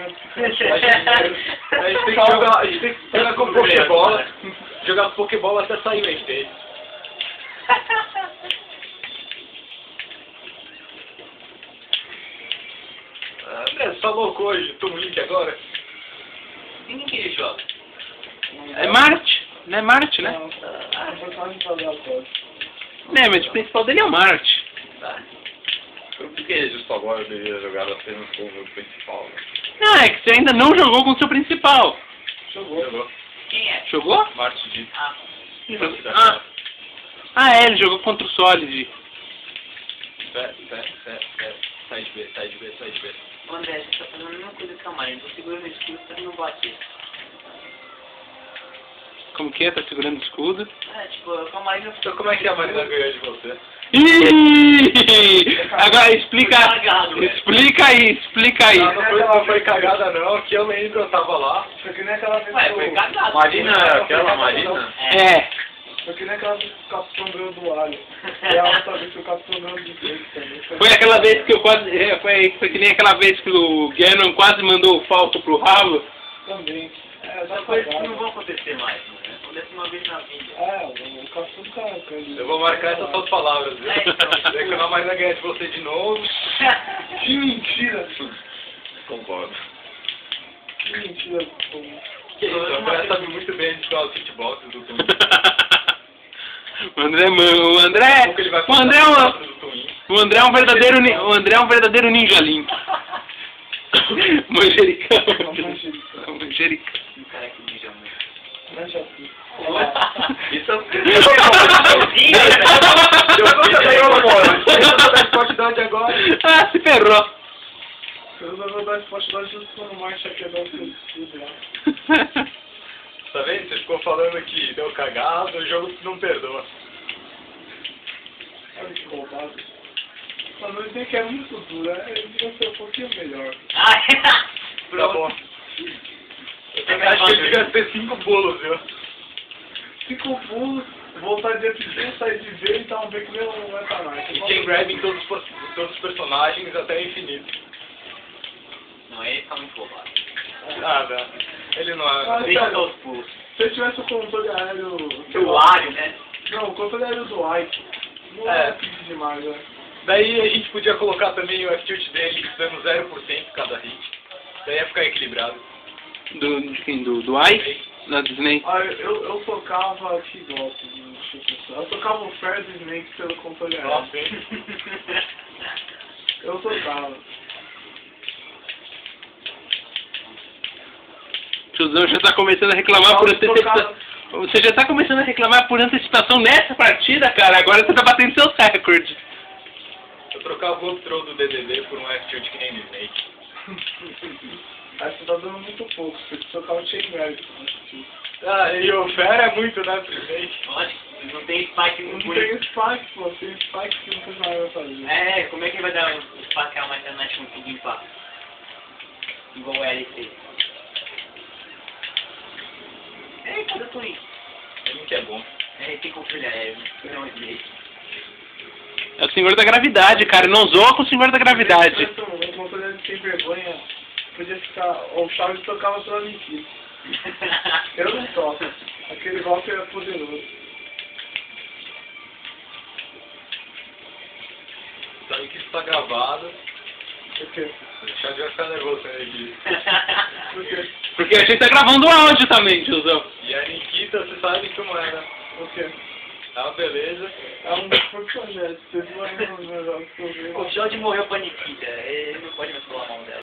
A gente tem que jogar com Pokébola. Jogar Pokébola até sair o dele. André, você falou hoje, Tom Link agora? Ninguém que ele joga. É Marte, né? Marte, né? Né, mas o principal dele é o Marte. Tá. Por que justo agora eu deveria jogar apenas com o meu principal? Né? Não, é que você ainda não jogou com o seu principal. Jogou. Quem é? Jogou? Marte de... Ah, ele jogou contra o Solid. Sai de B. Ô André, você tá fazendo a mesma coisa que a Maria. Tô segurando o escudo pra não bater. Como que é? Tá segurando o escudo? É, tipo, com a Maria... Então como é que a Marina ganhou de você? Ih! Agora explica aí. Não foi cagada não, que eu lembro, eu tava lá. Foi que nem aquela vez Ué, que foi o... cagado. Marina era aquela Marina? É. Foi que nem aquela vez que o Capitão ganhou do Alien. E a outra vez que o Capitão ganhou do Drake também. Foi aquela vez que eu quase... Foi que nem aquela vez que o Ganon quase mandou o Falco pro ralo. Também. Essas coisas não vão acontecer mais, né? Acontece uma vez na vida. O Capitão tá... Eu vou marcar essas suas palavras, viu? Dizer que a Marina ganha de você de novo. Que mentira! Concordo. Que mentira. Que isso, o André sabe muito bem de qual hitbox do Twin. O André é um verdadeiro ninja Link. Manjericão. Manjericão. Um cara que ninja muito. Mas já fiz. Isso é um... Eu agora. Ah, se ferrou. Eu vou dar esporte lá junto com o Marcha quebrar o seu escudo lá. Tá vendo? Você ficou falando que deu cagado, o jogo não perdoa. Olha que roubado. Mas eu sei que é muito duro, ele devia ser um pouquinho melhor. Tá bom. Eu acho que ele devia ter 5 pulos, viu? 5 pulos, voltar de FG, sair de V e dar um V que nem um Metanite. E chain grab em todos os personagens até o infinito. Não, ele tá muito roubado. Nada. Ele não é... Deixa os pulos. Se eu tivesse o controle aéreo... O Wario, né? Não, o controle aéreo do Ike. Não é difícil demais, né? Daí a gente podia colocar também o F-tilt dele dando 0% cada hit. Daí ia ficar equilibrado. De quem? Do Ice? Da Disney? Ah, eu tocava que golpe no Chico. Eu tocava o Fair do Snake pelo controle aéreo. Nossa, hein? Eu tocava. Tiozão já tá começando a reclamar por antecipação. Você já tá começando a reclamar por antecipação nessa partida, cara. Agora você tá batendo seus recordes. Eu trocava o throw do DDD por um F-tilt que nem do Snake. Aí você tá dando muito pouco, você precisa tocar o Chain Grab. Ah, e o Fair é muito, né, pro Snake? Olha, não tem spike Não muito. tem Spike, pô, tem Spike que não fez nada vai fazer. É, como é que vai dar um spike a uma internet com tudo impacto? Igual o LC. É, cadê o Twin? Ele que é bom. É, tem controle aéreo, não Snake. É o senhor da gravidade, cara. Não zoa com o senhor da gravidade. O controle aéreo sem vergonha podia ficar... O Chaves tocava pela mentira. Eu não toco. Aquele golpe era poderoso. Sabe que isso tá gravado. Por quê? O Chad vai ficar nervoso aqui. Por quê? Porque a gente tá gravando o áudio também, tiozão. E a Nikita, você sabe como é, né? Por quê? É uma beleza. É um projeto. Vocês vão ver O Jorge morreu pra Nikita, ele não pode mais falar mal dela.